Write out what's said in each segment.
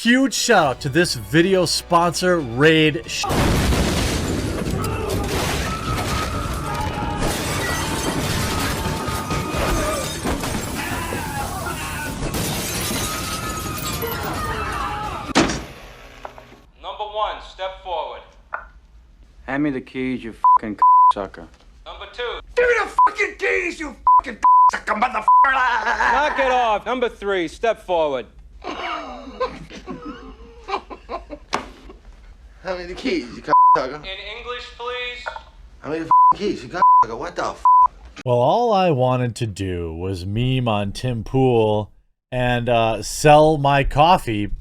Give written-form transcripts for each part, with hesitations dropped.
huge shout out to this video sponsor, Raid. Number one, step forward. Hand me the keys, you fucking sucker. Number two, Give me the fucking keys, you fucking sucker motherfucker! knock it off. Number three, step forward. How many keys, you sucker? In English, please. How many keys, you sucker? What the f? Well, all I wanted to do was meme on Tim Pool and sell my coffee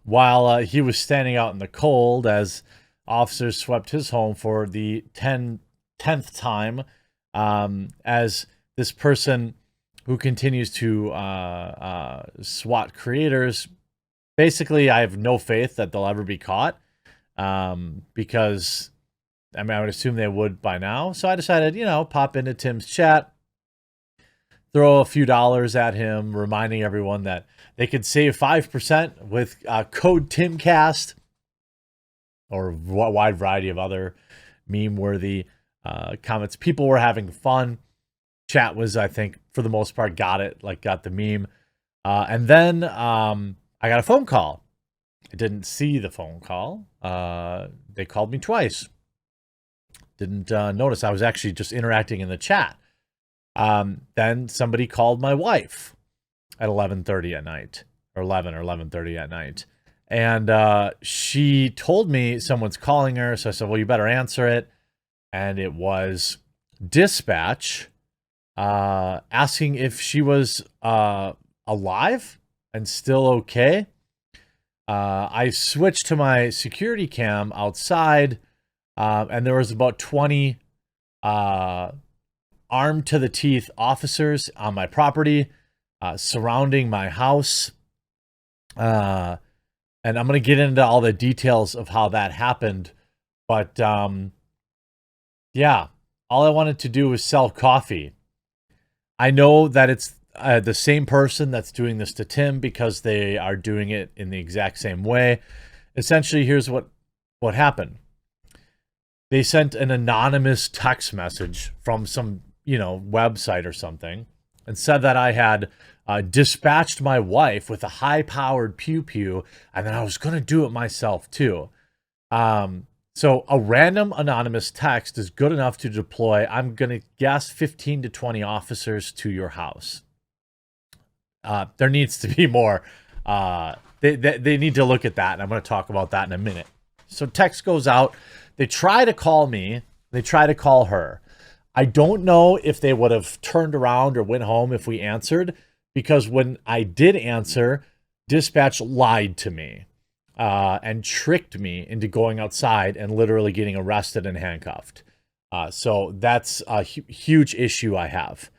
while he was standing out in the cold as officers swept his home for the 10th time, as this person who continues to SWAT creators. Basically, I have no faith that they'll ever be caught, because, I mean, I would assume they would by now. So I decided, pop into Tim's chat, throw a few dollars at him, reminding everyone that they could save 5% with code TimCast, or a wide variety of other meme-worthy comments. People were having fun. Chat was, I think, for the most part, got the meme. And then I got a phone call. I didn't see the phone call. They called me twice. Didn't notice. I was actually just interacting in the chat. Then somebody called my wife at 11:30 at night, or 11 or 11:30 at night. And she told me someone's calling her. So I said, well, you better answer it. And it was dispatch asking if she was alive and still okay. I switched to my security cam outside, and there was about 20 armed to the teeth officers on my property, surrounding my house. And I'm going to get into all the details of how that happened. But yeah, all I wanted to do was sell coffee. I know that it's the same person that's doing this to Tim, because they are doing it in the exact same way. Essentially, here's what happened. They sent an anonymous text message from some, website or something, and said that I had dispatched my wife with a high-powered pew-pew, and then I was going to do it myself too. So a random anonymous text is good enough to deploy, I'm going to guess, 15 to 20 officers to your house. There needs to be more. They need to look at that, and I'm going to talk about that in a minute. So text goes out. They try to call me. They try to call her. I don't know if they would have turned around or went home if we answered, because when I did answer, dispatch lied to me and tricked me into going outside and literally getting arrested and handcuffed. So that's a huge issue I have,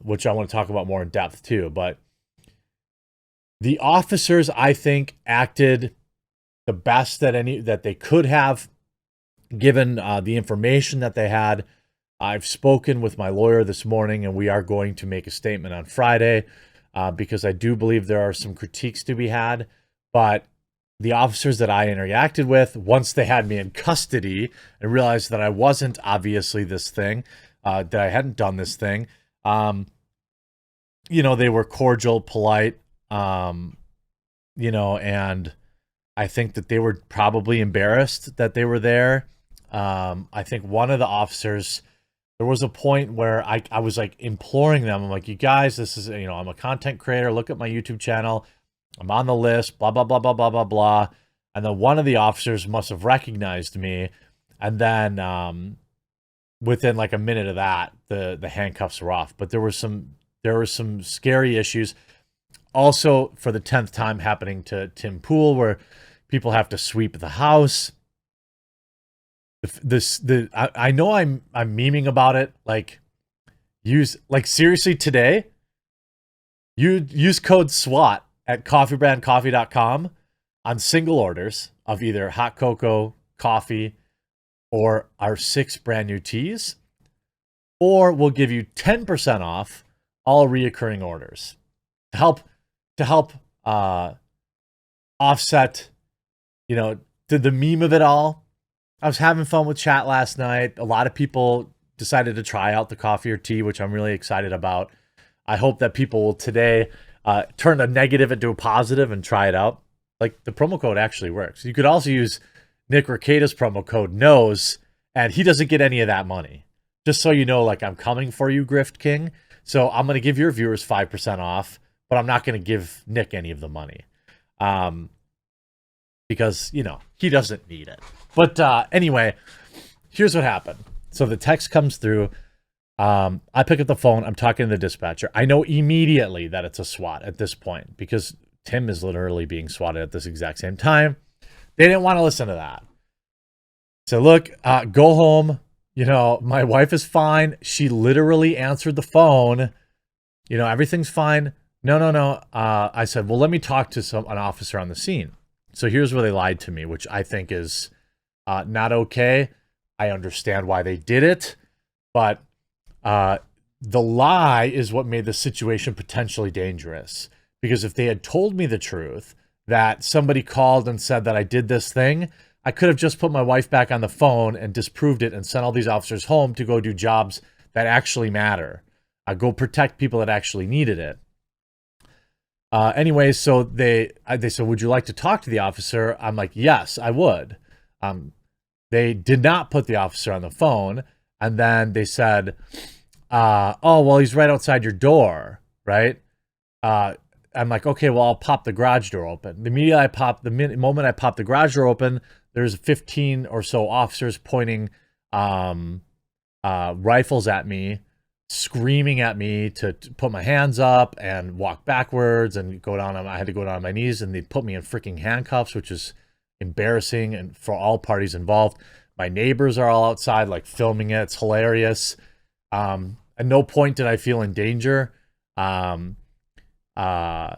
which I want to talk about more in depth too. But the officers, I think, acted the best that they could have, given the information that they had. I've spoken with my lawyer this morning, and we are going to make a statement on Friday, because I do believe there are some critiques to be had. But the officers that I interacted with, once they had me in custody and realized that I wasn't obviously this thing, that I hadn't done this thing, they were cordial, polite, and I think that they were probably embarrassed that they were there. I think one of the officers, there was a point where I was like imploring them. I'm like, you guys, this is, I'm a content creator. Look at my YouTube channel. I'm on the list, blah, blah, blah, blah, blah, blah, blah. And then one of the officers must have recognized me. And then within like a minute of that, the handcuffs were off. But there were some scary issues. Also, for the 10th time happening to Tim Pool, where people have to sweep the house. I know I'm memeing about it. Seriously, today, you use code SWAT at coffeebrandcoffee.com on single orders of either hot cocoa, coffee, or our 6 brand new teas, or we'll give you 10% off all reoccurring orders to help offset, the meme of it all. I was having fun with chat last night. A lot of people decided to try out the coffee or tea, which I'm really excited about. I hope that people will today turn a negative into a positive and try it out. Like, the promo code actually works. You could also use Nick Recada's promo code NOSE, and he doesn't get any of that money. Just so you know, like, I'm coming for you, Grift King. So I'm going to give your viewers 5% off, but I'm not going to give Nick any of the money. Because, he doesn't need it. But anyway, here's what happened. So the text comes through. I pick up the phone. I'm talking to the dispatcher. I know immediately that it's a SWAT at this point because Tim is literally being swatted at this exact same time. They didn't want to listen to that. So look, go home. My wife is fine. She literally answered the phone. Everything's fine. No. I said, well, let me talk to an officer on the scene. So here's where they lied to me, which I think is not okay. I understand why they did it, but the lie is what made the situation potentially dangerous. Because if they had told me the truth, that somebody called and said that I did this thing, I could have just put my wife back on the phone and disproved it and sent all these officers home to go do jobs that actually matter. Go protect people that actually needed it. Anyway, so they said, would you like to talk to the officer? I'm like, yes, I would. They did not put the officer on the phone. And then they said, oh, well, he's right outside your door, right? I'm like, okay, well, I'll pop the garage door open. The moment I pop the garage door open, there's 15 or so officers pointing rifles at me, screaming at me to put my hands up and walk backwards and go down. I had to go down on my knees, and they put me in freaking handcuffs, which is embarrassing and for all parties involved. My neighbors are all outside, like, filming it. It's hilarious. At no point did I feel in danger. And my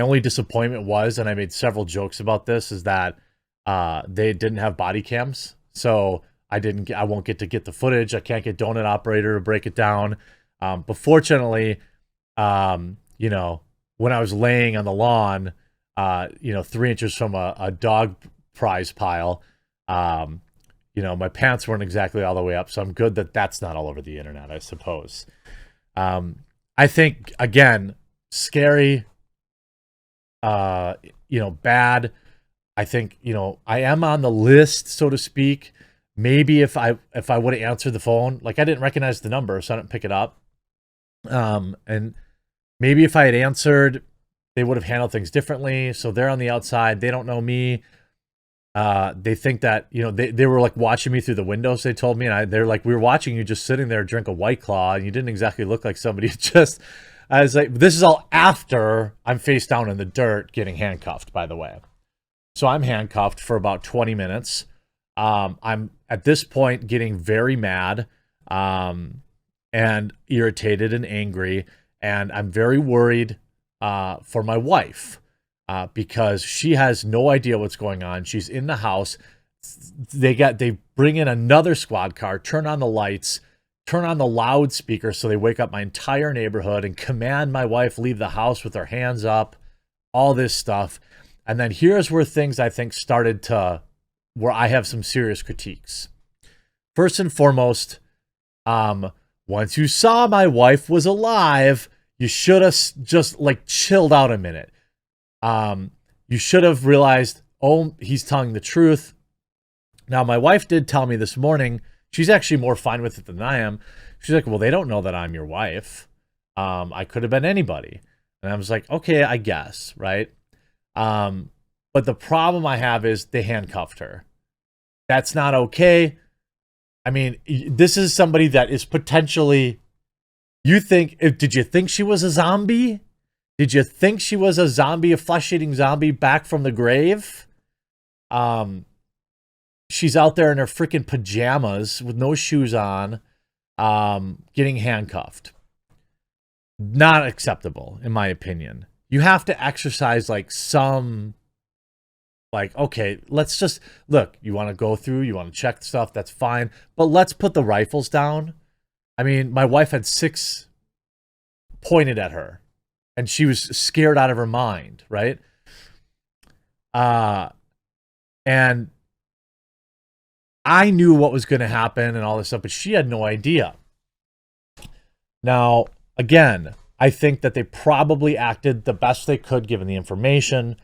only disappointment was, and I made several jokes about this, is that they didn't have body cams. So I won't get to get the footage. I can't get Donut Operator to break it down. But fortunately, when I was laying on the lawn, 3 inches from a dog prize pile, my pants weren't exactly all the way up. So I'm good that that's not all over the internet, I suppose. I think, again, scary, bad. I think, I am on the list, so to speak. Maybe if I would have answered the phone, like, I didn't recognize the number, so I didn't pick it up. And maybe if I had answered, they would have handled things differently. So they're on the outside. They don't know me. They think that, they were like watching me through the windows, they told me, and they're like, we were watching you just sitting there drink a White Claw, and you didn't exactly look like somebody I was like, this is all after I'm face down in the dirt getting handcuffed, by the way. So I'm handcuffed for about 20 minutes. I'm at this point getting very mad, and irritated and angry. And I'm very worried, for my wife. Because she has no idea what's going on. She's in the house. They bring in another squad car, turn on the lights, turn on the loudspeaker so they wake up my entire neighborhood and command my wife leave the house with her hands up, all this stuff. And then here's where things, I think, started to, where I have some serious critiques. First and foremost, once you saw my wife was alive, you should have just, like, chilled out a minute. You should have realized, oh, he's telling the truth. Now, my wife did tell me this morning, she's actually more fine with it than I am. She's like, well, they don't know that I'm your wife. I could have been anybody. And I was like, okay, I guess, right? But the problem I have is they handcuffed her. That's not okay. I mean, this is somebody that is potentially, did you think she was a zombie? Did you think she was a zombie, a flesh-eating zombie back from the grave? She's out there in her freaking pajamas with no shoes on, getting handcuffed. Not acceptable, in my opinion. You have to exercise, like, some, like, okay, let's just, look, you want to go through, you want to check stuff, that's fine. But let's put the rifles down. I mean, my wife had 6 pointed at her. And she was scared out of her mind, right? And I knew what was going to happen and all this stuff, but she had no idea. Now, again, I think that they probably acted the best they could given the information.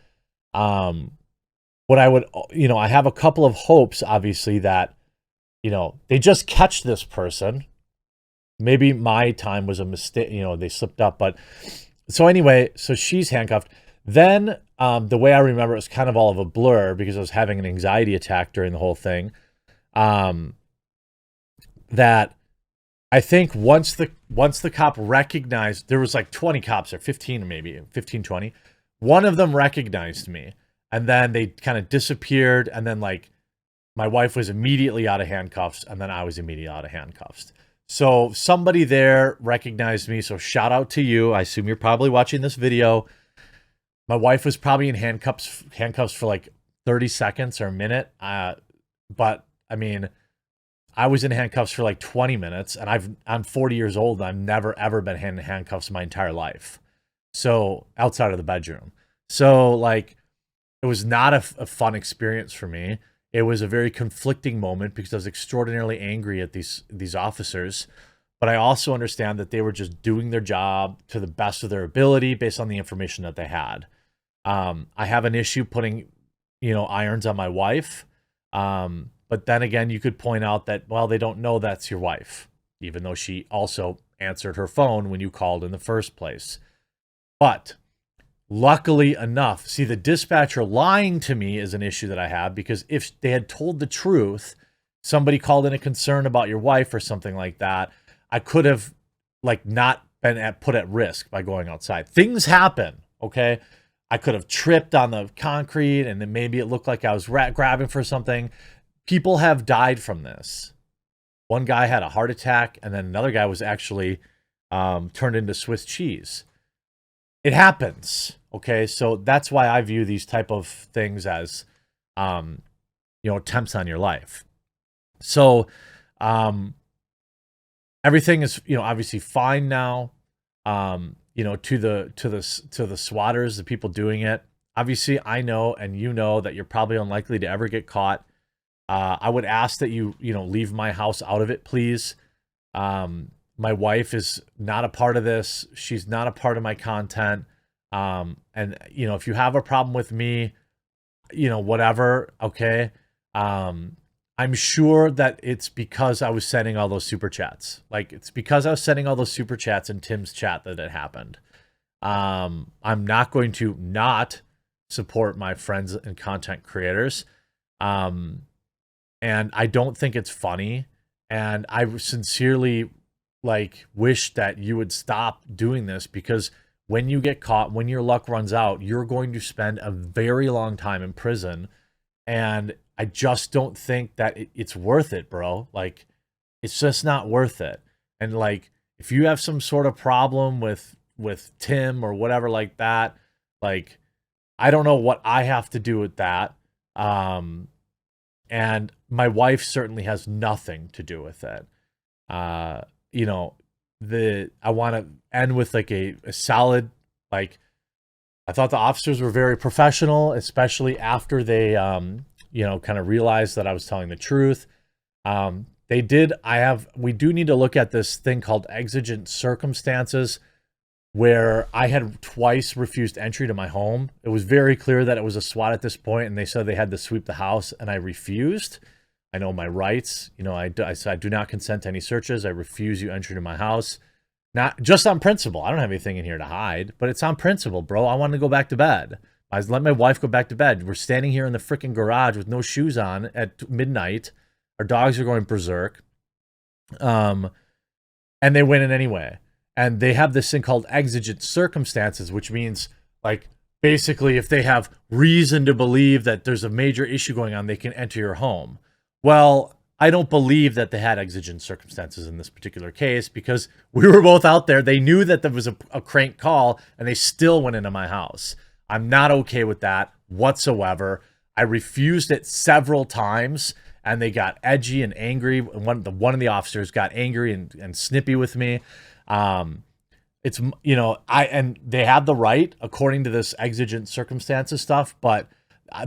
What I would, I have a couple of hopes, obviously, that, they just catch this person. Maybe my time was a mistake, they slipped up. But so anyway, so she's handcuffed. Then the way I remember it was kind of all of a blur because I was having an anxiety attack during the whole thing. That I think once the cop recognized, there was like 20 cops or 15 maybe, 15, 20. One of them recognized me and then they kind of disappeared. And then like my wife was immediately out of handcuffs and then I was immediately out of handcuffs. So somebody there recognized me. So shout out to you. I assume you're probably watching this video. My wife was probably in handcuffs for like 30 seconds or a minute. But I mean, I was in handcuffs for like 20 minutes and I'm 40 years old. And I've never, ever been in handcuffs my entire life. So outside of the bedroom. So like, it was not a fun experience for me. It was a very conflicting moment because I was extraordinarily angry at these officers. But I also understand that they were just doing their job to the best of their ability based on the information that they had. I have an issue putting, irons on my wife. But then again, you could point out that, well, they don't know that's your wife, even though she also answered her phone when you called in the first place. But luckily enough, see, the dispatcher lying to me is an issue that I have because if they had told the truth, somebody called in a concern about your wife or something like that, I could have like not been put at risk by going outside. Things happen, okay? I could have tripped on the concrete and then maybe it looked like I was grabbing for something. People have died from this. One guy had a heart attack and then another guy was actually turned into Swiss cheese. It happens, okay? So that's why I view these type of things as, attempts on your life. So everything is, obviously fine now. To the swatters, the people doing it. Obviously, I know and that you're probably unlikely to ever get caught. I would ask that you leave my house out of it, please. My wife is not a part of this. She's not a part of my content. And if you have a problem with me, whatever, okay. I'm sure that it's because I was sending all those super chats. Like it's because I was sending all those super chats in Tim's chat that it happened. I'm not going to not support my friends and content creators. And I don't think it's funny. And I sincerely wish that you would stop doing this because when you get caught, when your luck runs out, you're going to spend a very long time in prison. And I just don't think that it's worth it, bro. Like, it's just not worth it. And if you have some sort of problem with Tim or whatever like that, I don't know what I have to do with that. And my wife certainly has nothing to do with it. I want to end with a solid, I thought the officers were very professional, especially after they, kind of realized that I was telling the truth. We do need to look at this thing called exigent circumstances where I had twice refused entry to my home. It was very clear that it was a SWAT at this point, and they said they had to sweep the house, and I refused. I know my rights. I said I do not consent to any searches. I refuse you entry to my house. Not just on principle. I don't have anything in here to hide, but it's on principle, bro. I wanted to go back to bed. I let my wife go back to bed. We're standing here in the freaking garage with no shoes on at midnight. Our dogs are going berserk. And they went in anyway. And they have this thing called exigent circumstances, which means basically if they have reason to believe that there's a major issue going on, they can enter your home. Well, I don't believe that they had exigent circumstances in this particular case because we were both out there. They knew that there was a crank call and they still went into my house. I'm not okay with that whatsoever. I refused it several times and they got edgy and angry. One of the officers got angry and snippy with me. It's, and they have the right according to this exigent circumstances stuff, but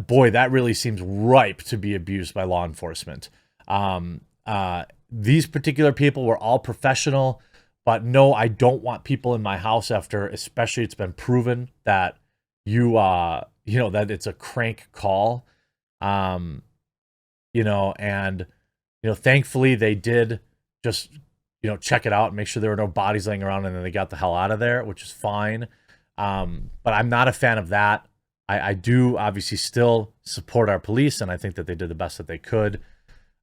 boy, that really seems ripe to be abused by law enforcement. These particular people were all professional, but no, I don't want people in my house after, especially it's been proven that that it's a crank call. And thankfully they did just, check it out and make sure there were no bodies laying around, and then they got the hell out of there, which is fine. But I'm not a fan of that. I do obviously still support our police, and I think that they did the best that they could.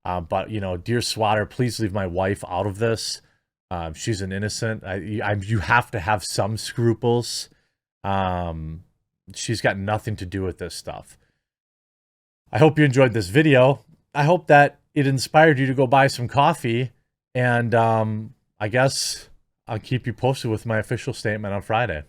But, dear swatter, please leave my wife out of this. She's an innocent. You have to have some scruples. She's got nothing to do with this stuff. I hope you enjoyed this video. I hope that it inspired you to go buy some coffee. And I guess I'll keep you posted with my official statement on Friday.